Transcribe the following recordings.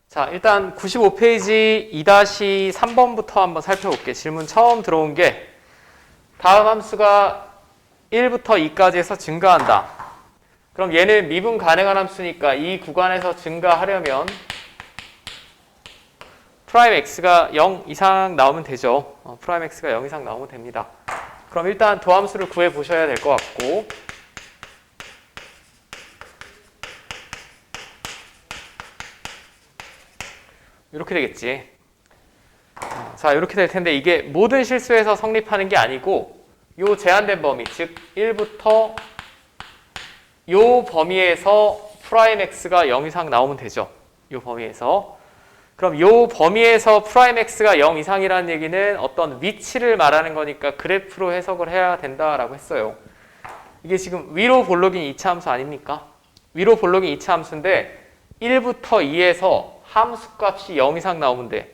자, 일단 95페이지 2-3번부터 한번 살펴볼게. 질문 처음 들어온 게 다음 함수가 1부터 2까지 해서 증가한다. 그럼 얘는 미분 가능한 함수니까 이 구간에서 증가하려면 프라임 x가 0 이상 나오면 되죠. 프라임 x가 0 이상 나오면 됩니다. 그럼 일단 도함수를 구해 보셔야 될 것 같고, 이렇게 되겠지. 자, 이렇게 될 텐데 이게 모든 실수에서 성립하는 게 아니고 요 제한된 범위, 즉 1부터 요 범위에서 프라임 x가 0 이상 나오면 되죠. 요 범위에서. 그럼 요 범위에서 프라임 x가 0 이상이라는 얘기는 어떤 위치를 말하는 거니까 그래프로 해석을 해야 된다라고 했어요. 이게 지금 위로 볼록인 2차 함수 아닙니까? 위로 볼록인 2차 함수인데 1부터 2에서 함수값이 0 이상 나오면 돼.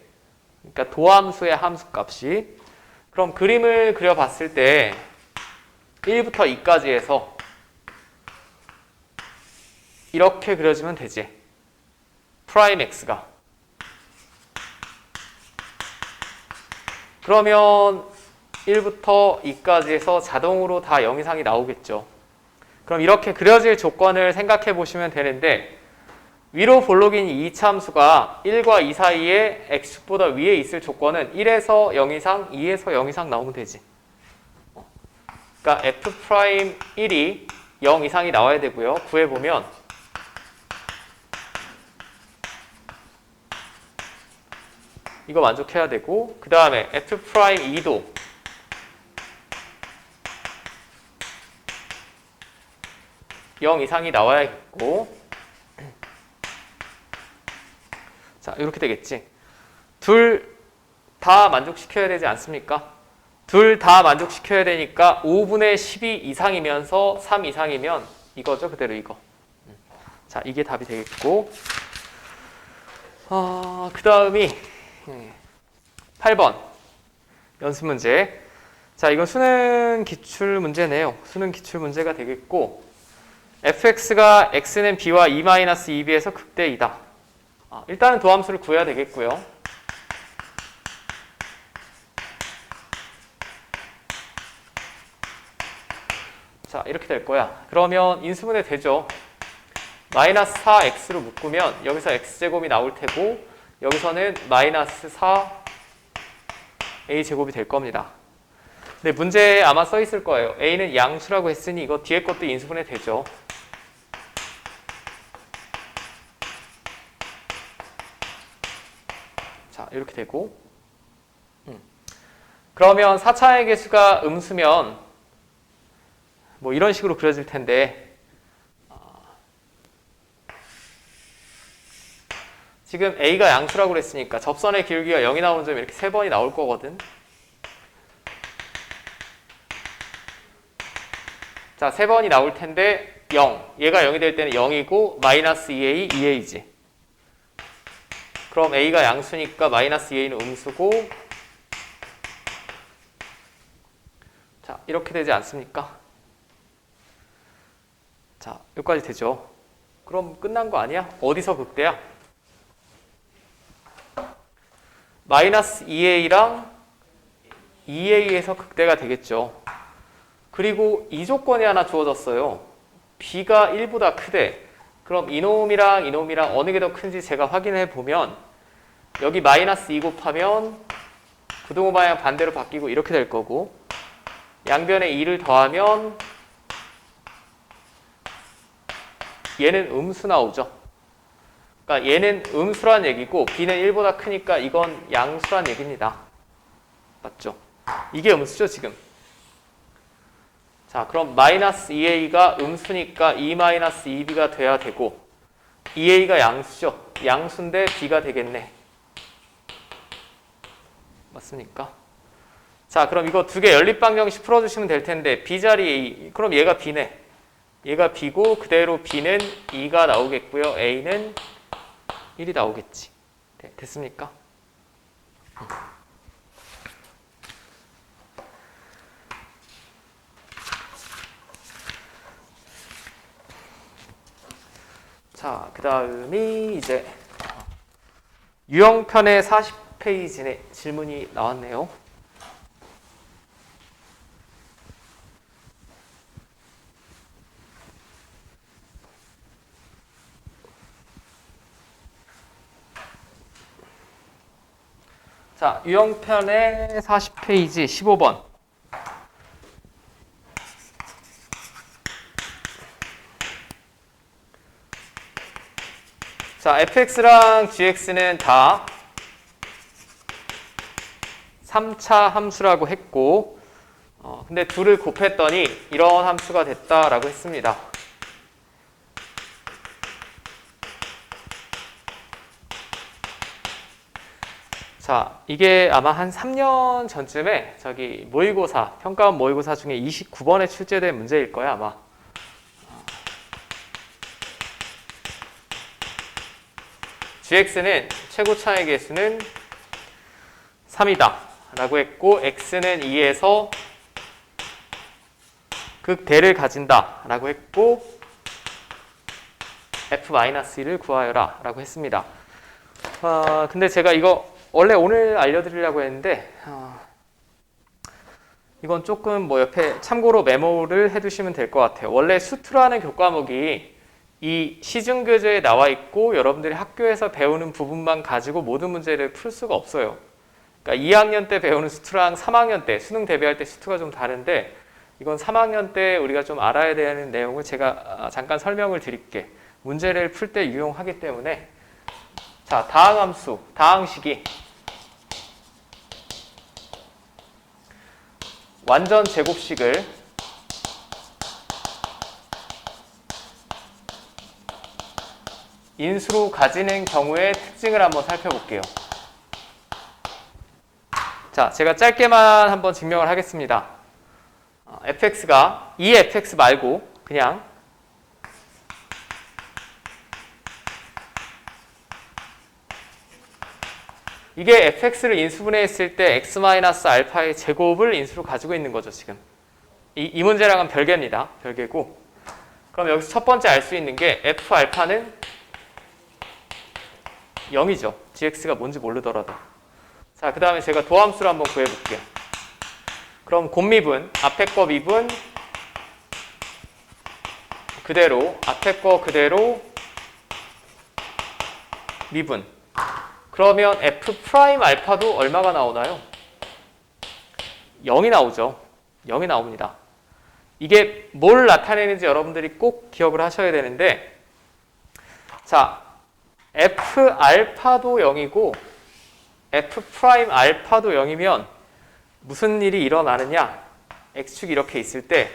그러니까 도함수의 함수값이. 그럼 그림을 그려봤을 때 1부터 2까지 해서 이렇게 그려지면 되지. 프라임 x가. 그러면 1부터 2까지 해서 자동으로 다 0 이상이 나오겠죠. 그럼 이렇게 그려질 조건을 생각해 보시면 되는데 위로 볼록인 2차 함수가 1과 2 사이에 x축보다 위에 있을 조건은 1에서 0 이상, 2에서 0 이상 나오면 되지. 그러니까 f'1이 0 이상이 나와야 되고요. 구해보면 이거 만족해야 되고, 그 다음에 f'2도 0 이상이 나와야겠고, 자, 이렇게 되겠지. 둘 다 만족시켜야 되지 않습니까? 둘 다 만족시켜야 되니까 5분의 12 이상이면서 3 이상이면 이거죠. 그대로 이거. 자, 이게 답이 되겠고, 그 다음이 8번 연습 문제. 자, 이건 수능 기출 문제네요. 수능 기출 문제가 되겠고, fx가 x는 b와 2-2b에서 극대이다. 일단은 도함수를 구해야 되겠고요. 자, 이렇게 될 거야. 그러면 인수분해 되죠. 마이너스 4x로 묶으면 여기서 x제곱이 나올 테고 여기서는 마이너스 4a제곱이 될 겁니다. 근데 문제에 아마 써 있을 거예요. a는 양수라고 했으니 이거 뒤에 것도 인수분해 되죠. 자, 이렇게 되고, 그러면 4차의 개수가 음수면 뭐 이런 식으로 그려질 텐데, 지금 a가 양수라고 그랬으니까 접선의 기울기가 0이 나오는 점이 이렇게 3번이 나올 거거든. 자, 3번이 나올 텐데 0, 얘가 0이 될 때는 0이고 마이너스 2a, 2a지. 그럼 a가 양수니까 마이너스 2a는 음수고, 자, 이렇게 되지 않습니까? 자, 여기까지 되죠. 그럼 끝난 거 아니야? 어디서 극대야? 마이너스 2a랑 2a에서 극대가 되겠죠. 그리고 이 조건이 하나 주어졌어요. b가 1보다 크대. 그럼 이놈이랑 이놈이랑 어느 게 더 큰지 제가 확인해 보면 여기 마이너스 2 곱하면 부등호 방향 반대로 바뀌고 이렇게 될 거고, 양변에 2를 더하면 얘는 음수 나오죠. 그러니까 얘는 음수란 얘기고 b는 1보다 크니까 이건 양수란 얘기입니다. 맞죠? 이게 음수죠, 지금. 자, 그럼 마이너스 2a가 음수니까 2-2b가 돼야 되고, 2a가 양수죠. 양수인데 b가 되겠네. 맞습니까? 자, 그럼 이거 두 개 연립방정식 풀어주시면 될 텐데, b자리 a, 그럼 얘가 b네. 얘가 b고 그대로 b는 2가 나오겠고요. a는 1이 나오겠지. 네, 됐습니까? 자, 그 다음이 이제 유형편의 40페이지에 질문이 나왔네요. 자, 유형편의 40페이지 15번. 자, fx랑 gx는 다 3차 함수라고 했고, 근데 둘을 곱했더니 이런 함수가 됐다라고 했습니다. 자, 이게 아마 한 3년 전쯤에 저기 모의고사, 평가원 모의고사 중에 29번에 출제된 문제일 거야, 아마. gx는 최고 차의 개수는 3이다 라고 했고, x는 2에서 극대를 가진다 라고 했고, f-1을 구하여라 라고 했습니다. 근데 제가 이거 원래 오늘 알려드리려고 했는데, 이건 조금 뭐 옆에 참고로 메모를 해두시면 될 것 같아요. 원래 수투라는 교과목이 이 시중교재에 나와 있고 여러분들이 학교에서 배우는 부분만 가지고 모든 문제를 풀 수가 없어요. 그러니까 2학년 때 배우는 수투랑 3학년 때 수능 대비할 때 수투가 좀 다른데, 이건 3학년 때 우리가 좀 알아야 되는 내용을 제가 잠깐 설명을 드릴게. 문제를 풀 때 유용하기 때문에. 자, 다항함수, 다항식이 완전 제곱식을 인수로 가지는 경우의 특징을 한번 살펴볼게요. 자, 제가 짧게만 한번 증명을 하겠습니다. fx가 이 fx 말고 그냥 이게 fx를 인수분해했을 때 x-알파의 제곱을 인수로 가지고 있는 거죠, 지금. 이 문제랑은 별개입니다. 별개고. 그럼 여기서 첫 번째 알 수 있는 게 f-알파는 0이죠. gx가 뭔지 모르더라도. 자, 그 다음에 제가 도함수를 한번 구해볼게요. 그럼 곱미분, 앞에 거 미분 그대로, 앞에 거 그대로 미분. 그러면 f'-알파도 얼마가 나오나요? 0이 나오죠. 0이 나옵니다. 이게 뭘 나타내는지 여러분들이 꼭 기억을 하셔야 되는데, 자, f알파도 0이고 f'알파도 0이면 무슨 일이 일어나느냐? x축이 이렇게 있을 때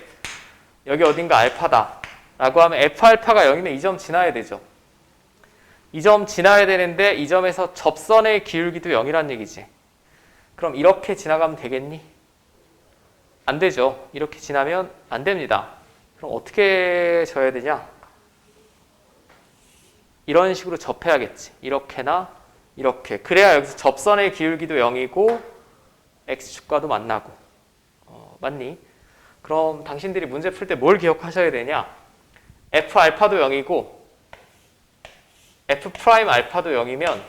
여기 어딘가 알파다 라고 하면 f알파가 0이면 이 점 지나야 되죠. 이 점 지나야 되는데 이 점에서 접선의 기울기도 0이란 얘기지. 그럼 이렇게 지나가면 되겠니? 안 되죠. 이렇게 지나면 안 됩니다. 그럼 어떻게 져야 되냐? 이런 식으로 접해야겠지. 이렇게나 이렇게. 그래야 여기서 접선의 기울기도 0이고 x축과도 만나고. 맞니? 그럼 당신들이 문제 풀 때 뭘 기억하셔야 되냐? f알파도 0이고 f'알파도 0이면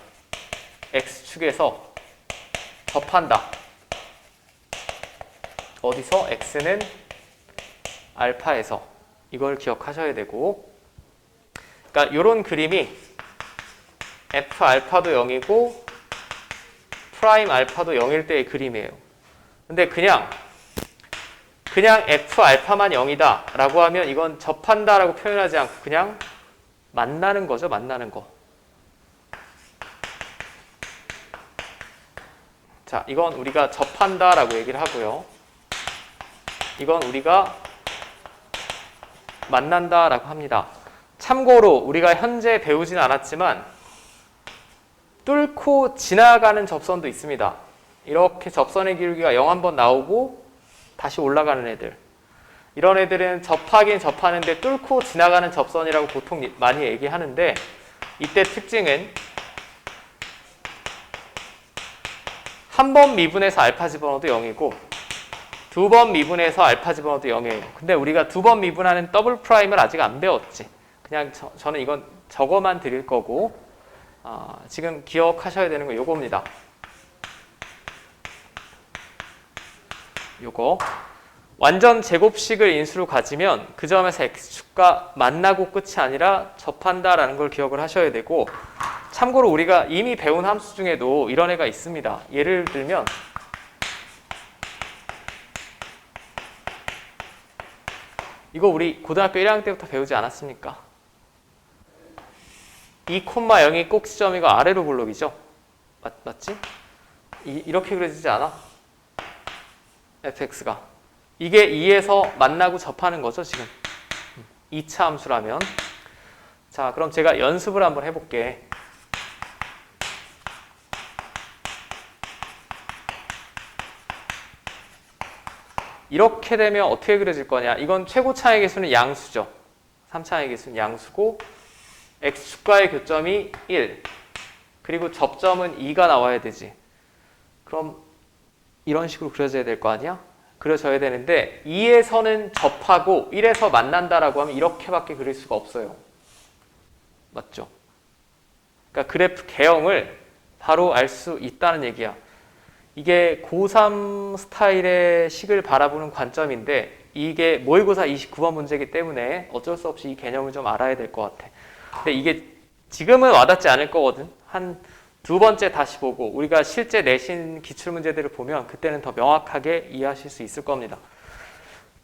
x축에서 접한다. 어디서? x는 알파에서. 이걸 기억하셔야 되고, 그러니까 이런 그림이 f알파도 0이고 프라임 알파도 0일 때의 그림이에요. 근데 그냥 f알파만 0이다 라고 하면 이건 접한다 라고 표현하지 않고 그냥 만나는 거죠. 만나는 거. 자, 이건 우리가 접한다 라고 얘기를 하고요. 이건 우리가 만난다 라고 합니다. 참고로 우리가 현재 배우진 않았지만 뚫고 지나가는 접선도 있습니다. 이렇게 접선의 기울기가 0 한번 나오고 다시 올라가는 애들. 이런 애들은 접하긴 접하는데 뚫고 지나가는 접선이라고 보통 많이 얘기하는데, 이때 특징은 한 번 미분해서 알파 집어넣어도 0이고 두 번 미분해서 알파 집어넣어도 0이에요. 근데 우리가 두 번 미분하는 더블 프라임을 아직 안 배웠지. 그냥 저는 이건 저거만 드릴 거고, 지금 기억하셔야 되는 건 요겁니다. 요거. 완전 제곱식을 인수로 가지면 그 점에서 x축과 만나고 끝이 아니라 접한다라는 걸 기억을 하셔야 되고, 참고로 우리가 이미 배운 함수 중에도 이런 애가 있습니다. 예를 들면 이거 우리 고등학교 1학년 때부터 배우지 않았습니까? 2,0이 꼭지점이고 아래로 볼록이죠? 맞지? 이렇게 그려지지 않아? fx가. 이게 2에서 만나고 접하는 거죠, 지금. 2차 함수라면. 자, 그럼 제가 연습을 한번 해볼게. 이렇게 되면 어떻게 그려질 거냐? 이건 최고차의 개수는 양수죠. 3차의 개수는 양수고, x축과의 교점이 1, 그리고 접점은 2가 나와야 되지. 그럼 이런 식으로 그려져야 될 거 아니야? 그려져야 되는데 2에서는 접하고 1에서 만난다라고 하면 이렇게밖에 그릴 수가 없어요. 맞죠? 그러니까 그래프 개형을 바로 알 수 있다는 얘기야. 이게 고3 스타일의 식을 바라보는 관점인데, 이게 모의고사 29번 문제이기 때문에 어쩔 수 없이 이 개념을 좀 알아야 될 것 같아. 근데 이게 지금은 와닿지 않을 거거든. 한 두 번째 다시 보고 우리가 실제 내신 기출문제들을 보면 그때는 더 명확하게 이해하실 수 있을 겁니다.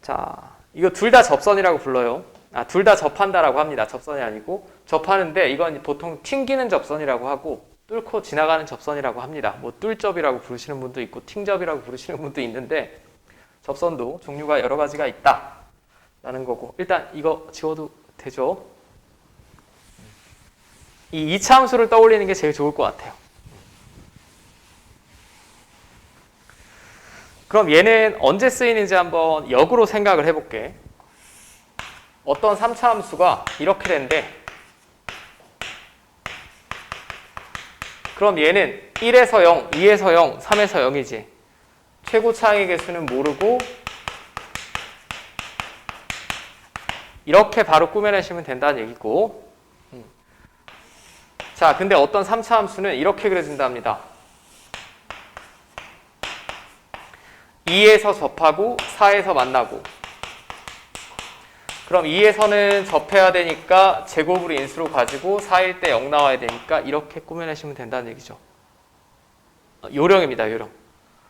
자, 이거 둘 다 접선이라고 불러요. 둘 다 접한다라고 합니다. 접선이 아니고. 접하는데 이건 보통 튕기는 접선이라고 하고 뚫고 지나가는 접선이라고 합니다. 뭐 뚫접이라고 부르시는 분도 있고 팅접이라고 부르시는 분도 있는데, 접선도 종류가 여러 가지가 있다라는 거고, 일단 이거 지워도 되죠? 이 2차 함수를 떠올리는 게 제일 좋을 것 같아요. 그럼 얘는 언제 쓰이는지 한번 역으로 생각을 해볼게. 어떤 3차 함수가 이렇게 된대. 그럼 얘는 1에서 0, 2에서 0, 3에서 0이지. 최고차의 개수는 모르고 이렇게 바로 꾸며내시면 된다는 얘기고, 자, 근데 어떤 3차 함수는 이렇게 그려진답니다. 2에서 접하고 4에서 만나고. 그럼 2에서는 접해야 되니까 제곱으로 인수로 가지고 4일 때 0 나와야 되니까 이렇게 꾸며내시면 된다는 얘기죠. 요령입니다, 요령.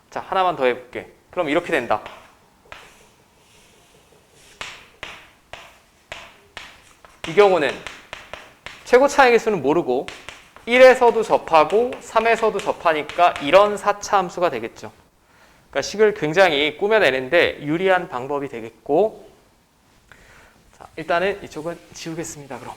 자, 하나만 더 해볼게. 그럼 이렇게 된다. 이 경우는 최고차의 개수는 모르고 1에서도 접하고 3에서도 접하니까 이런 4차 함수가 되겠죠. 그러니까 식을 굉장히 꾸며내는데 유리한 방법이 되겠고, 자, 일단은 이쪽은 지우겠습니다. 그럼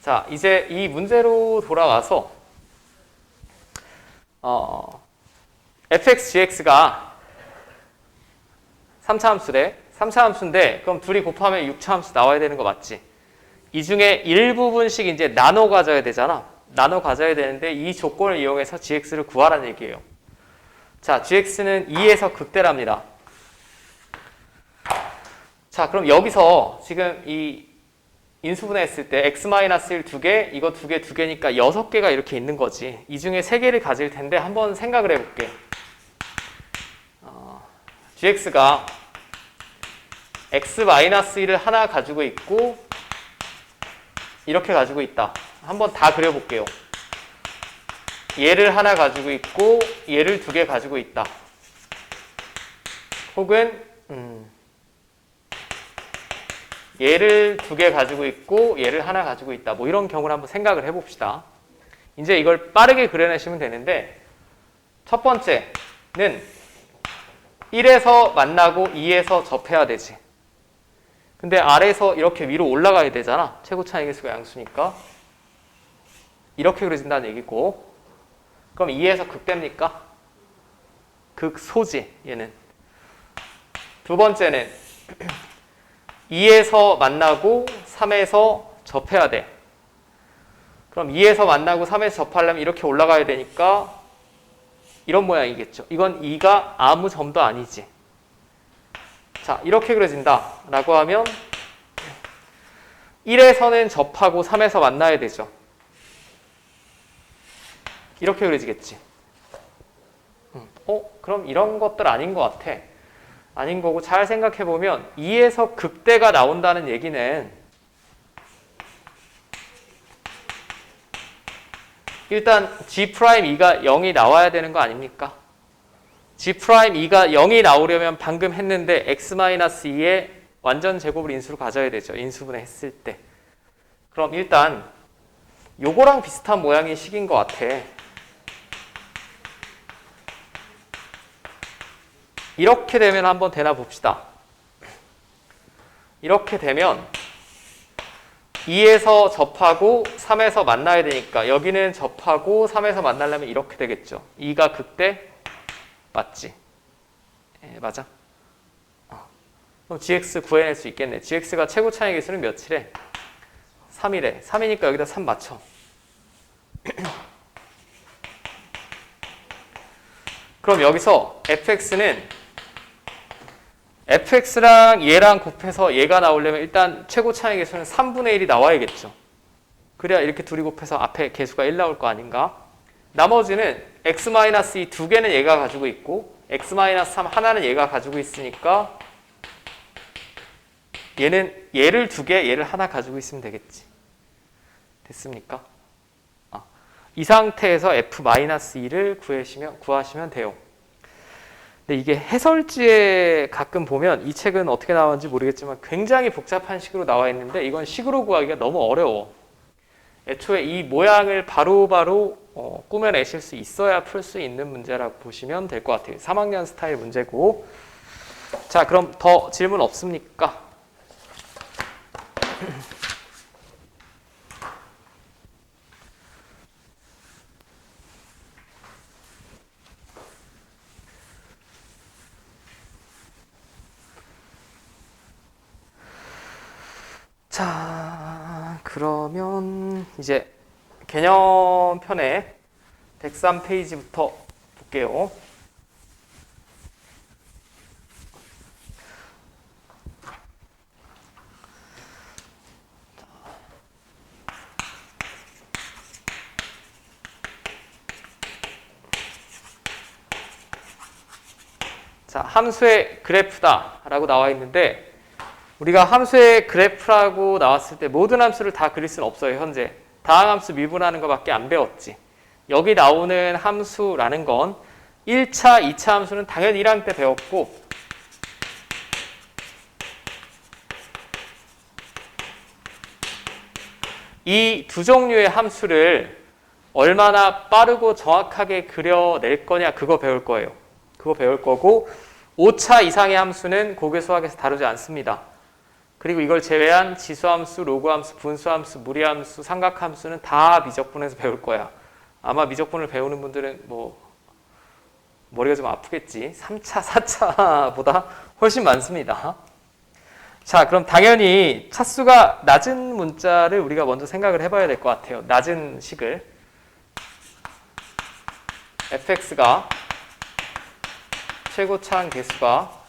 자, 이제 이 문제로 돌아와서 fx, gx가 3차 함수래. 3차 함수인데 그럼 둘이 곱하면 6차 함수 나와야 되는 거 맞지? 이 중에 일부분씩 이제 나눠 가져야 되잖아. 나눠 가져야 되는데 이 조건을 이용해서 gx를 구하라는 얘기예요. 자, gx는 2에서 극대랍니다. 자, 그럼 여기서 지금 이 인수분해했을 때 x-1 2개, 이거 2개, 2개니까 6개가 이렇게 있는 거지. 이 중에 3개를 가질 텐데 한번 생각을 해볼게. gx가 x-1을 하나 가지고 있고 이렇게 가지고 있다. 한번 다 그려볼게요. 얘를 하나 가지고 있고 얘를 2개 가지고 있다. 혹은 얘를 2개 가지고 있고 얘를 하나 가지고 있다. 뭐 이런 경우를 한번 생각을 해봅시다. 이제 이걸 빠르게 그려내시면 되는데, 첫 번째는 1에서 만나고 2에서 접해야 되지. 근데 아래에서 이렇게 위로 올라가야 되잖아. 최고차의 개수가 양수니까. 이렇게 그려진다는 얘기고, 그럼 2에서 극됩니까? 극소지, 얘는. 두 번째는 2에서 만나고 3에서 접해야 돼. 그럼 2에서 만나고 3에서 접하려면 이렇게 올라가야 되니까 이런 모양이겠죠. 이건 2가 아무 점도 아니지. 자, 이렇게 그려진다 라고 하면 1에서는 접하고 3에서 만나야 되죠. 이렇게 그려지겠지. 그럼 이런 것들 아닌 것 같아. 아닌 거고, 잘 생각해보면 2에서 극대가 나온다는 얘기는 일단 G'2가 0이 나와야 되는 거 아닙니까? G'2가 0이 나오려면 방금 했는데 X-2의 완전 제곱을 인수로 가져야 되죠. 인수분해 했을 때. 그럼 일단 요거랑 비슷한 모양의 식인 것 같아. 이렇게 되면 한번 되나 봅시다. 이렇게 되면 2에서 접하고 3에서 만나야 되니까 여기는 접하고 3에서 만나려면 이렇게 되겠죠. 2가 극대 맞지? 맞아. 그럼 gx 구해낼 수 있겠네. gx가 최고 차이 계수는 몇이래? 3이래. 3이니까 여기다 3 맞춰. 그럼 여기서 fx는 fx랑 얘랑 곱해서 얘가 나오려면 일단 최고 차이 계수는 3분의 1이 나와야겠죠. 그래야 이렇게 둘이 곱해서 앞에 계수가 1 나올 거 아닌가? 나머지는 x-2 두 개는 얘가 가지고 있고 x-3 하나는 얘가 가지고 있으니까 얘를 두 개, 얘를 하나 가지고 있으면 되겠지. 됐습니까? 이 상태에서 f-2를 구하시면 돼요. 근데 이게 해설지에 가끔 보면 이 책은 어떻게 나왔는지 모르겠지만 굉장히 복잡한 식으로 나와 있는데 이건 식으로 구하기가 너무 어려워. 애초에 이 모양을 바로바로 꾸며내실 수 있어야 풀 수 있는 문제라고 보시면 될 것 같아요. 3학년 스타일 문제고. 자, 그럼 더 질문 없습니까? 자, 그러면 이제 개념편의 103페이지부터 볼게요. 자, 함수의 그래프다 라고 나와 있는데 우리가 함수의 그래프라고 나왔을 때 모든 함수를 다 그릴 수는 없어요. 현재 다항함수 미분하는 것밖에 안 배웠지. 여기 나오는 함수라는 건 1차, 2차 함수는 당연히 1학년 때 배웠고 이 두 종류의 함수를 얼마나 빠르고 정확하게 그려낼 거냐 그거 배울 거예요. 그거 배울 거고 5차 이상의 함수는 고교 수학에서 다루지 않습니다. 그리고 이걸 제외한 지수함수, 로그함수, 분수함수, 무리함수, 삼각함수는 다 미적분에서 배울 거야. 아마 미적분을 배우는 분들은 머리가 좀 아프겠지. 3차, 4차보다 훨씬 많습니다. 자, 그럼 당연히 차수가 낮은 문자를 우리가 먼저 생각을 해봐야 될 것 같아요. 낮은 식을. fx가 최고차항 개수가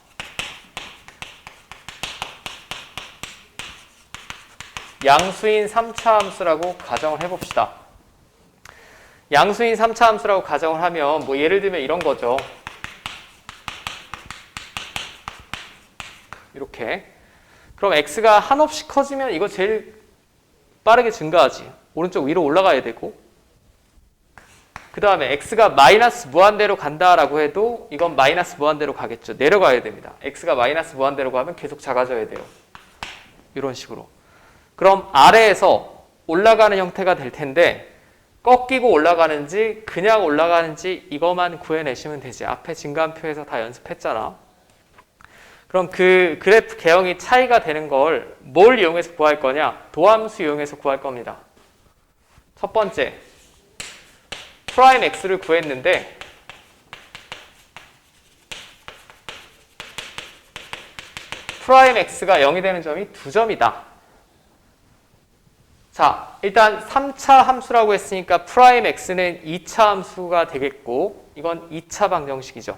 양수인 3차 함수라고 가정을 해봅시다. 양수인 3차 함수라고 가정을 하면 뭐 예를 들면 이런 거죠. 이렇게. 그럼 x가 한없이 커지면 이거 제일 빠르게 증가하지. 오른쪽 위로 올라가야 되고 그 다음에 x가 마이너스 무한대로 간다라고 해도 이건 마이너스 무한대로 가겠죠. 내려가야 됩니다. x가 마이너스 무한대로 가면 계속 작아져야 돼요. 이런 식으로. 그럼 아래에서 올라가는 형태가 될 텐데 꺾이고 올라가는지 그냥 올라가는지 이것만 구해내시면 되지. 앞에 증가함표에서 다 연습했잖아. 그럼 그 그래프 개형이 차이가 되는 걸 뭘 이용해서 구할 거냐? 도함수 이용해서 구할 겁니다. 첫 번째, 프라임 x를 구했는데 프라임 x가 0이 되는 점이 두 점이다. 자, 일단 3차 함수라고 했으니까 프라임 x는 2차 함수가 되겠고 이건 2차 방정식이죠.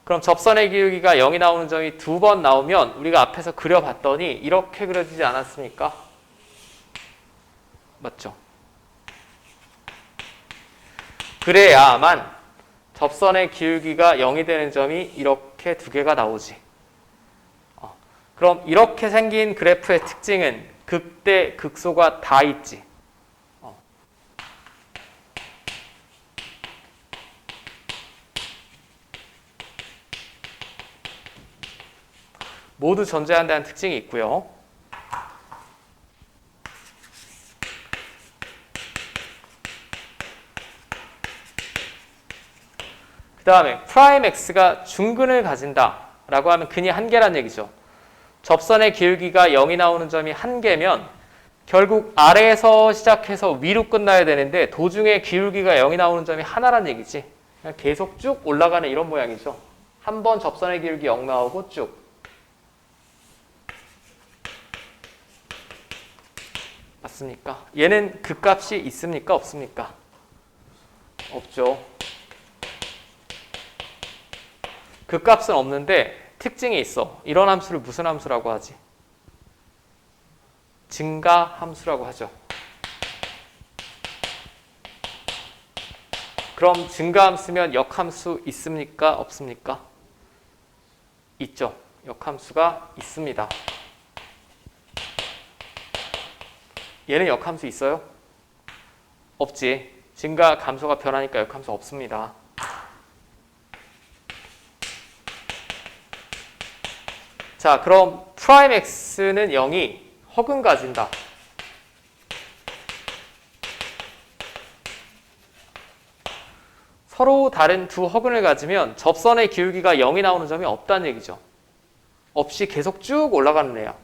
그럼 접선의 기울기가 0이 나오는 점이 2번 나오면 우리가 앞에서 그려봤더니 이렇게 그려지지 않았습니까? 맞죠? 그래야만 접선의 기울기가 0이 되는 점이 이렇게 두 개가 나오지. 그럼 이렇게 생긴 그래프의 특징은 극대, 극소가 다 있지. 모두 존재한다는 특징이 있고요. 그 다음에 프라임 x가 중근을 가진다 라고 하면 근이 한 개란 얘기죠. 접선의 기울기가 0이 나오는 점이 한 개면 결국 아래에서 시작해서 위로 끝나야 되는데 도중에 기울기가 0이 나오는 점이 하나란 얘기지. 그냥 계속 쭉 올라가는 이런 모양이죠. 한 번 접선의 기울기 0 나오고 쭉. 맞습니까? 얘는 극값이 있습니까? 없습니까? 없죠. 극값은 없는데 특징이 있어. 이런 함수를 무슨 함수라고 하지? 증가 함수라고 하죠. 그럼 증가 함수면 역함수 있습니까? 없습니까? 있죠. 역함수가 있습니다. 얘는 역함수 있어요? 없지. 증가 감소가 변하니까 역함수 없습니다. 자, 그럼 프라임 x는 0이 허근 가진다. 서로 다른 두 허근을 가지면 접선의 기울기가 0이 나오는 점이 없다는 얘기죠. 없이 계속 쭉 올라가는 애야.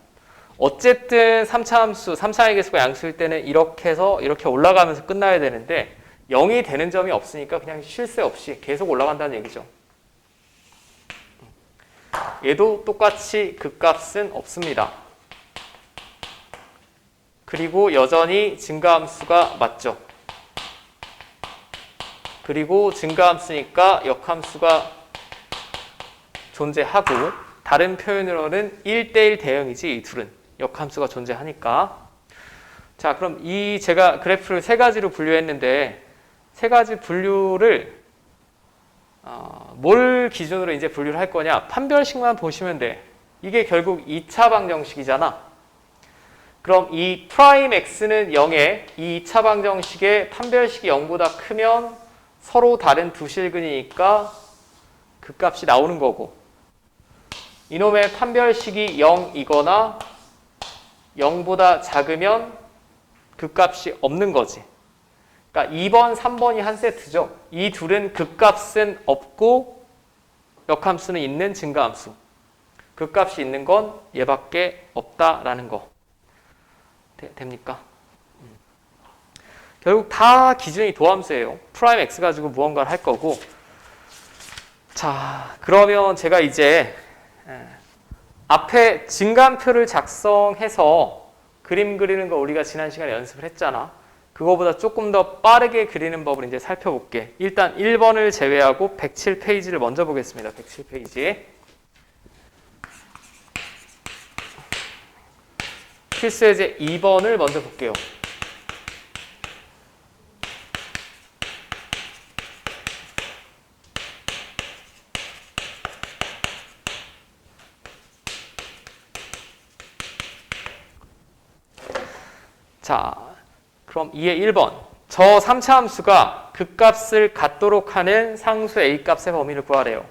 어쨌든 3차 함수, 3차의 개수가 양수일 때는 이렇게 해서 이렇게 올라가면서 끝나야 되는데 0이 되는 점이 없으니까 그냥 쉴 새 없이 계속 올라간다는 얘기죠. 얘도 똑같이 극값은 없습니다. 그리고 여전히 증가함수가 맞죠. 그리고 증가함수니까 역함수가 존재하고 다른 표현으로는 1대1 대응이지 이 둘은. 역함수가 존재하니까. 자, 그럼 이 제가 그래프를 세 가지로 분류했는데 세 가지 분류를 뭘 기준으로 이제 분류를 할 거냐? 판별식만 보시면 돼. 이게 결국 2차 방정식이잖아. 그럼 이 프라임 x는 0에 이 2차 방정식의 판별식이 0보다 크면 서로 다른 두 실근이니까 그 값이 나오는 거고, 이놈의 판별식이 0이거나 0보다 작으면 그 값이 없는 거지. 그러니까 2번, 3번이 한 세트죠. 이 둘은 극값은 없고 역함수는 있는 증가함수. 극값이 있는 건 얘밖에 없다라는 거. 됩니까? 결국 다 기준이 도함수예요. 프라임 x 가지고 무언가를 할 거고. 자, 그러면 제가 이제 앞에 증감표를 작성해서 그림 그리는 거 우리가 지난 시간에 연습을 했잖아. 그거보다 조금 더 빠르게 그리는 법을 이제 살펴볼게. 일단 1번을 제외하고 107페이지를 먼저 보겠습니다. 107페이지. 필수예제 2번을 먼저 볼게요. 자, 그럼 2의 1번. 저 3차 함수가 극값을 갖도록 하는 상수 A값의 범위를 구하래요.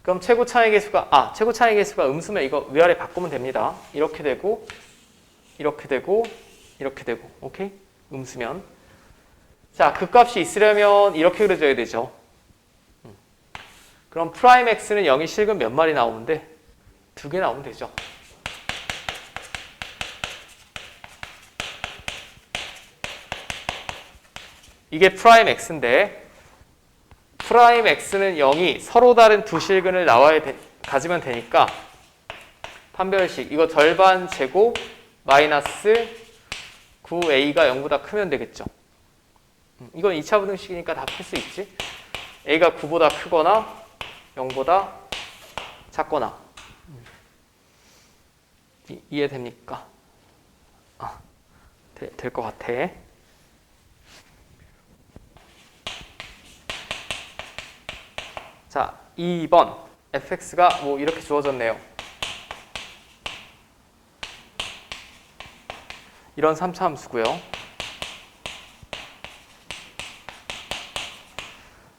그럼 최고 차이 개수가, 최고 차이 개수가 음수면 이거 위아래 바꾸면 됩니다. 이렇게 되고, 이렇게 되고, 이렇게 되고. 오케이? 음수면. 자, 극값이 있으려면 이렇게 그려줘야 되죠. 그럼 프라임 x는 0이 실근 몇 마리 나오는데? 2개 나오면 되죠. 이게 프라임 x인데 프라임 x는 0이 서로 다른 두 실근을 가지면 되니까 판별식 이거 절반 제곱 마이너스 9a가 0보다 크면 되겠죠. 이건 2차 부등식이니까 다 풀 수 있지. a가 9보다 크거나 0보다 작거나. 이해됩니까? 될 것 같아. 자, 2번 fx가 뭐 이렇게 주어졌네요. 이런 3차 함수고요.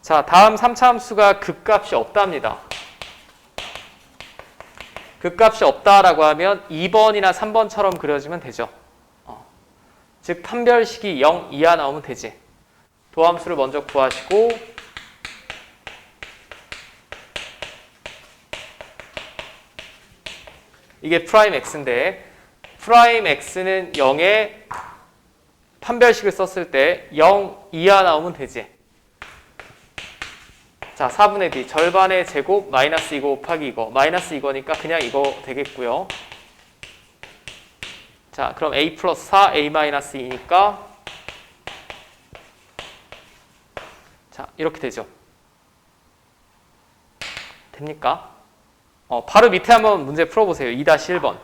자, 다음 3차 함수가 극값이 없답니다. 극값이 없다라고 하면 2번이나 3번처럼 그려지면 되죠. 즉 판별식이 0 이하 나오면 되지. 도함수를 먼저 구하시고 이게 프라임 x인데 프라임 x는 0에 판별식을 썼을 때 0 이하 나오면 되지. 자, 4분의 b 절반의 제곱 마이너스 이거 곱하기 이거 마이너스 이거니까 그냥 이거 되겠고요. 자, 그럼 a 플러스 4 a 마이너스 2니까 자, 이렇게 되죠. 됩니까? 바로 밑에 한번 문제 풀어보세요. 2-1번.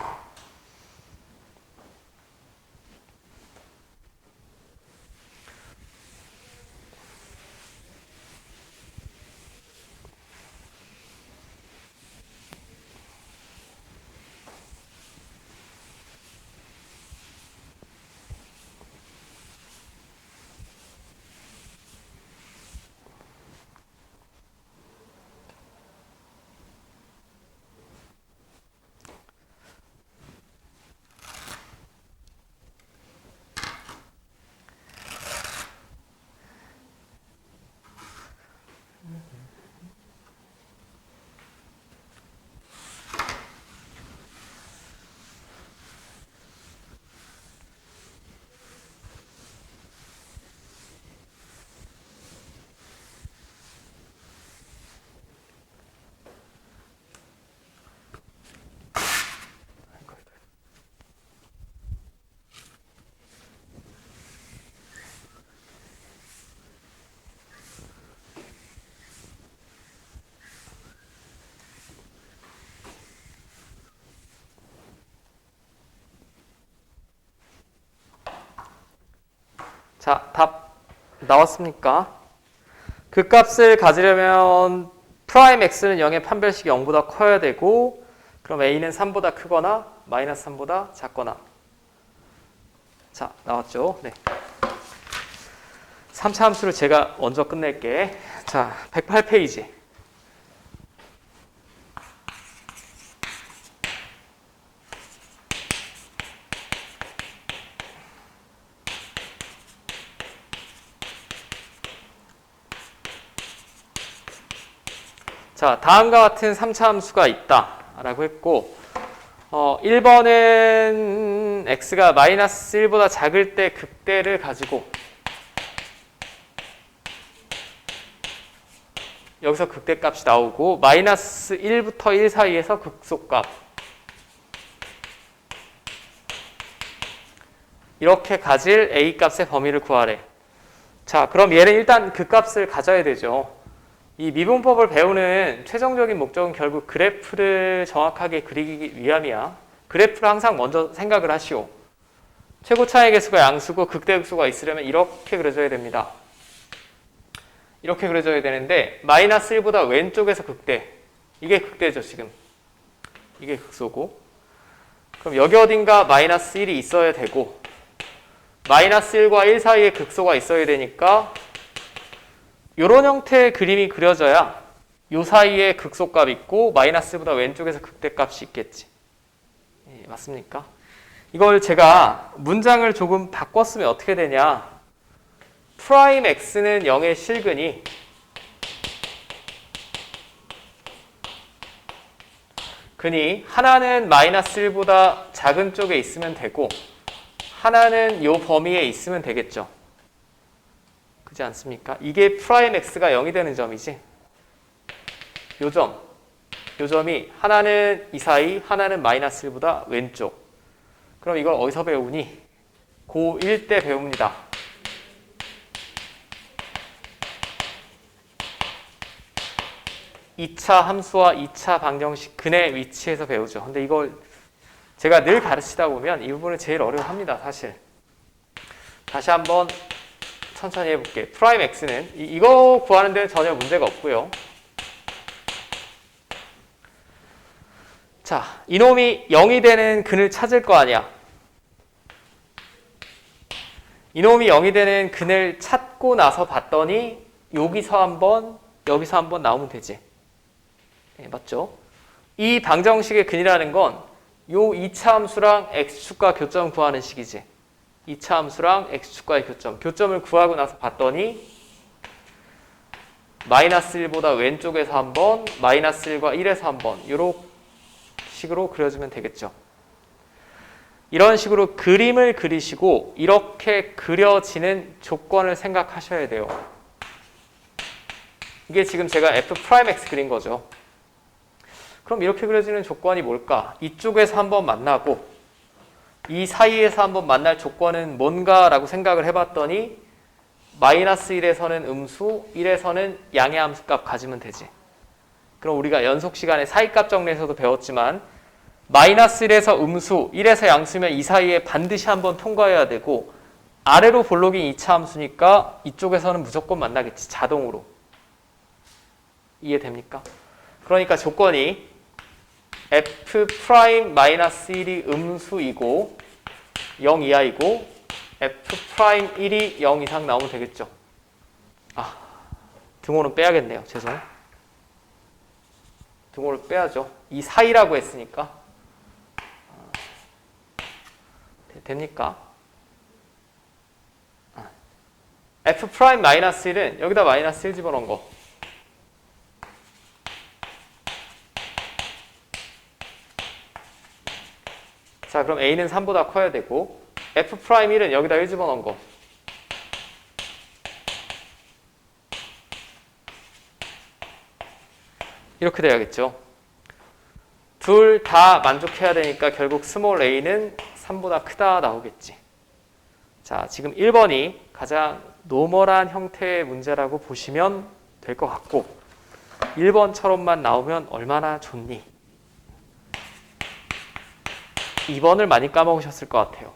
자, 답 나왔습니까? 그 값을 가지려면 프라임 x는 0의 판별식이 0보다 커야 되고 그럼 a는 3보다 크거나 마이너스 3보다 작거나. 자, 나왔죠? 네. 3차 함수를 제가 먼저 끝낼게. 자, 108페이지. 자, 다음과 같은 3차 함수가 있다 라고 했고 1번은 x가 마이너스 1보다 작을 때 극대를 가지고 여기서 극대값이 나오고 마이너스 1부터 1 사이에서 극소값 이렇게 가질 a값의 범위를 구하래. 자, 그럼 얘는 일단 그 값을 가져야 되죠. 이 미분법을 배우는 최종적인 목적은 결국 그래프를 정확하게 그리기 위함이야. 그래프를 항상 먼저 생각을 하시오. 최고 차이 계수가 양수고 극대극소가 있으려면 이렇게 그려줘야 됩니다. 이렇게 그려줘야 되는데 마이너스 1보다 왼쪽에서 극대. 이게 극대죠, 지금. 이게 극소고. 그럼 여기 어딘가 마이너스 1이 있어야 되고 마이너스 1과 1 사이에 극소가 있어야 되니까 이런 형태의 그림이 그려져야 이 사이에 극소값 있고 마이너스보다 왼쪽에서 극대값이 있겠지. 예, 맞습니까? 이걸 제가 문장을 조금 바꿨으면 어떻게 되냐. 프라임 x는 0의 실근이 하나는 마이너스 1보다 작은 쪽에 있으면 되고 하나는 이 범위에 있으면 되겠죠. 그렇지 않습니까? 이게 프라임 x가 0이 되는 점이지. 요 점이 하나는 이 사이, 하나는 마이너스 1보다 왼쪽. 그럼 이걸 어디서 배우니? 고1 때 배웁니다. 이 차 함수와 2차 방정식 근의 위치에서 배우죠. 근데 이걸 제가 늘 가르치다 보면 이 부분을 제일 어려워합니다, 사실. 다시 한번 천천히 해볼게요. 프라임 x는 이거 구하는 데는 전혀 문제가 없고요. 자, 이놈이 0이 되는 근을 찾을 거 아니야. 이놈이 0이 되는 근을 찾고 나서 봤더니 여기서 한번 나오면 되지. 네, 맞죠? 이 방정식의 근이라는 건 요 2차 함수랑 x축과 교점 구하는 식이지. 2차 함수랑 x축과의 교점을 구하고 나서 봤더니 마이너스 1보다 왼쪽에서 한번, 마이너스 1과 1에서 한번 이런 식으로 그려주면 되겠죠. 이런 식으로 그림을 그리시고 이렇게 그려지는 조건을 생각하셔야 돼요. 이게 지금 제가 f'x 그린 거죠. 그럼 이렇게 그려지는 조건이 뭘까? 이쪽에서 한번 만나고 이 사이에서 한번 만날 조건은 뭔가라고 생각을 해봤더니 마이너스 1에서는 음수, 1에서는 양의 함수값 가지면 되지. 그럼 우리가 연속 시간에 사이값 정리에서도 배웠지만 마이너스 1에서 음수, 1에서 양수면 이 사이에 반드시 한번 통과해야 되고 아래로 볼록인 2차 함수니까 이쪽에서는 무조건 만나겠지, 자동으로. 이해됩니까? 그러니까 조건이 f'-1이 음수이고 0 이하이고 f'1이 0 이상 나오면 되겠죠. 아, 등호는 빼야겠네요. 죄송. 등호를 빼야죠. 이 사이라고 했으니까. 됩니까? f'-1은 여기다 마이너스 1 집어넣은 거. 자, 그럼 a는 3보다 커야 되고 f'1은 여기다 1 집어넣은 거. 이렇게 돼야겠죠. 둘 다 만족해야 되니까 결국 스몰 a는 3보다 크다 나오겠지. 자, 지금 1번이 가장 노멀한 형태의 문제라고 보시면 될 것 같고 1번처럼만 나오면 얼마나 좋니? 2번을 많이 까먹으셨을 것 같아요.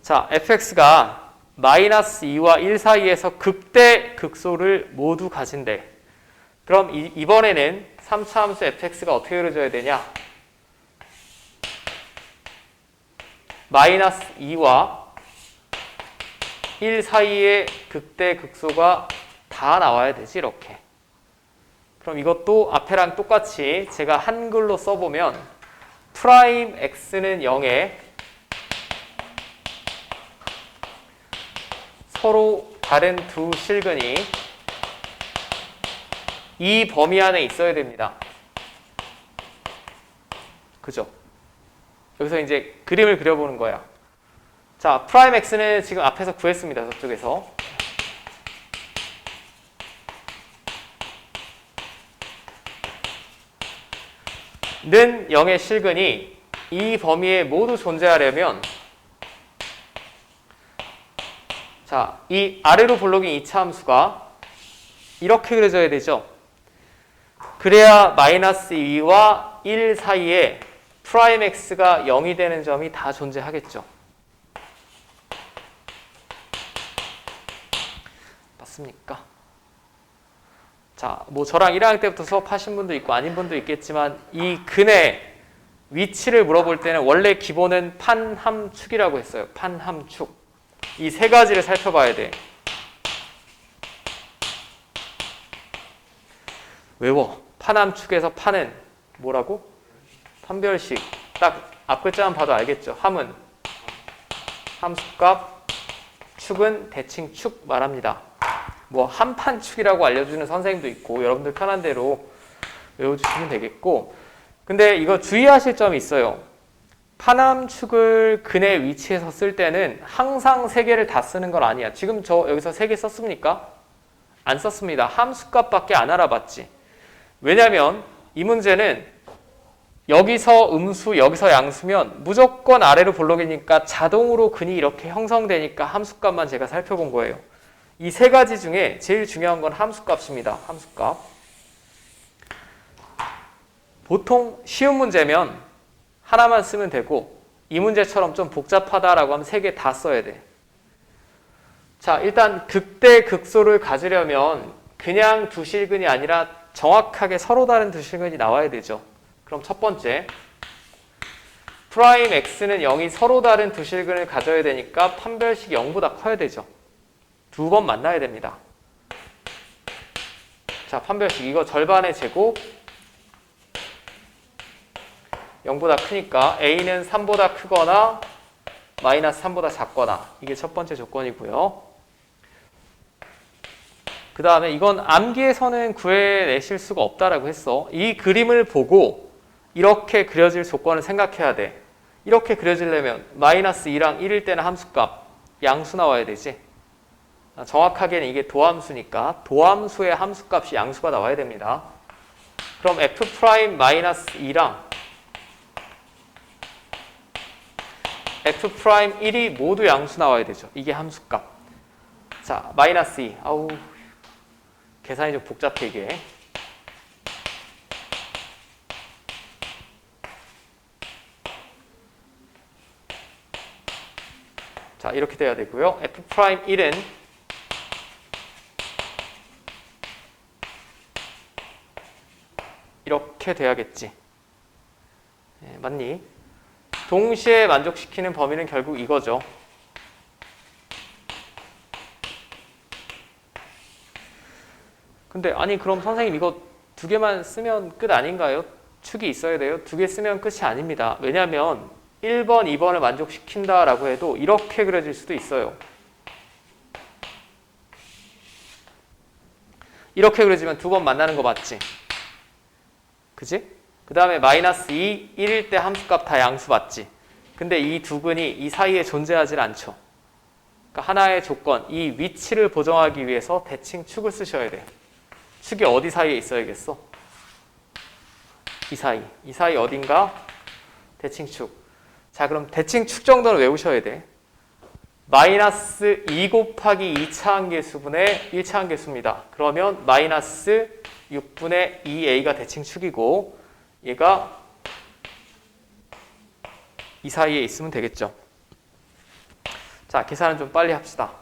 자, fx가 마이너스 2와 1 사이에서 극대 극소를 모두 가진대. 그럼 이번에는 3차 함수 fx가 어떻게 그려져야 되냐? 마이너스 2와 1 사이의 극대 극소가 다 나와야 되지, 이렇게. 그럼 이것도 앞에랑 똑같이 제가 한글로 써보면 프라임 x는 0에 서로 다른 두 실근이 이 범위 안에 있어야 됩니다. 그죠? 여기서 이제 그림을 그려보는 거야. 자, 프라임 x는 지금 앞에서 구했습니다. 저쪽에서. 는 0의 실근이 이 범위에 모두 존재하려면 자, 이 아래로 볼록인 2차 함수가 이렇게 그려져야 되죠. 그래야 마이너스 2와 1 사이에 프라임 x가 0이 되는 점이 다 존재하겠죠. 맞습니까? 자, 뭐 저랑 1학년 때부터 수업하신 분도 있고 아닌 분도 있겠지만 이 근의 위치를 물어볼 때는 원래 기본은 판함축이라고 했어요. 판함축. 이 세 가지를 살펴봐야 돼. 외워. 판함축에서 판은 뭐라고? 판별식. 딱 앞글자만 봐도 알겠죠. 함은 함수값, 축은 대칭축 말합니다. 뭐 한판축이라고 알려주는 선생님도 있고 여러분들 편한 대로 외워주시면 되겠고, 근데 이거 주의하실 점이 있어요. 파남축을 근의 위치에서 쓸 때는 항상 3개를 다 쓰는 건 아니야. 지금 저 여기서 3개 썼습니까? 안 썼습니다. 함수값밖에 안 알아봤지. 왜냐면 이 문제는 여기서 음수, 여기서 양수면 무조건 아래로 볼록이니까 자동으로 근이 이렇게 형성되니까 함수값만 제가 살펴본 거예요. 이 3가지 중에 제일 중요한 건 함수값입니다. 함수값. 보통 쉬운 문제면 하나만 쓰면 되고 이 문제처럼 좀 복잡하다라고 하면 3개 다 써야 돼. 자, 일단 극대 극소를 가지려면 그냥 두 실근이 아니라 정확하게 서로 다른 두 실근이 나와야 되죠. 그럼 첫 번째, 프라임 x는 0이 서로 다른 두 실근을 가져야 되니까 판별식이 0보다 커야 되죠. 2번 만나야 됩니다. 자, 판별식 이거 절반의 제곱 0보다 크니까 a는 3보다 크거나 마이너스 3보다 작거나 이게 첫 번째 조건이고요. 그 다음에 이건 암기에서는 구해내실 수가 없다라고 했어. 이 그림을 보고 이렇게 그려질 조건을 생각해야 돼. 이렇게 그려지려면 마이너스 2랑 1일 때는 함수값 양수 나와야 되지. 정확하게는 이게 도함수니까 도함수의 함수값이 양수가 나와야 됩니다. 그럼 f'-2랑 f'1이 모두 양수 나와야 되죠. 이게 함수값. 자, 마이너스 2. 아우, 계산이 좀 복잡해 이게. 자, 이렇게 돼야 되고요. f'1은 이렇게 돼야겠지. 네, 맞니? 동시에 만족시키는 범위는 결국 이거죠. 근데 아니 그럼 선생님 이거 2개만 쓰면 끝 아닌가요? 축이 있어야 돼요? 2개 쓰면 끝이 아닙니다. 왜냐하면 1번, 2번을 만족시킨다라고 해도 이렇게 그려질 수도 있어요. 이렇게 그려지면 2번 만나는 거 맞지? 그지? 그 다음에 마이너스 2, 1일 때 함수값 다 양수 맞지? 근데 이 두 근이 이 사이에 존재하지 않죠. 그러니까 하나의 조건, 이 위치를 보정하기 위해서 대칭 축을 쓰셔야 돼요. 축이 어디 사이에 있어야겠어? 이 사이 어딘가? 대칭축. 자, 그럼 대칭축 정도는 외우셔야 돼. 마이너스 2 곱하기 2차 함계수분의 1차 함계수입니다. 그러면 마이너스 6분의 2a가 대칭축이고 얘가 이 사이에 있으면 되겠죠. 자, 계산은 좀 빨리 합시다.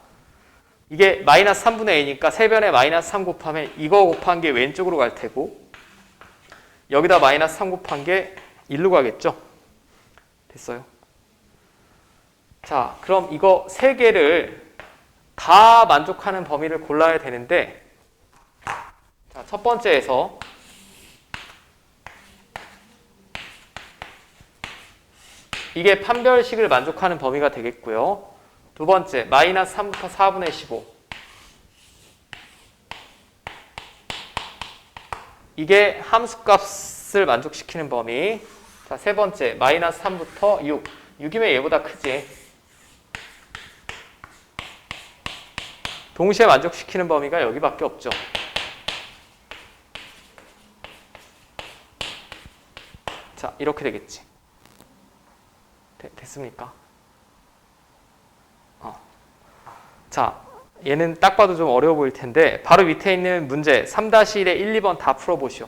이게 마이너스 3분의 a니까 세변에 마이너스 3 곱하면 이거 곱한 게 왼쪽으로 갈 테고 여기다 마이너스 3 곱한 게 1로 가겠죠. 됐어요. 자, 그럼 이거 3개를 다 만족하는 범위를 골라야 되는데 자, 첫 번째에서 이게 판별식을 만족하는 범위가 되겠고요. 두 번째, 마이너스 3부터 4분의 15. 이게 함수값을 만족시키는 범위. 자, 세 번째, 마이너스 3부터 6. 6이면 얘보다 크지. 동시에 만족시키는 범위가 여기밖에 없죠. 자, 이렇게 되겠지. 됐습니까? 자, 얘는 딱 봐도 좀 어려워 보일 텐데 바로 밑에 있는 문제 3-1에 1, 2번 다 풀어보시오.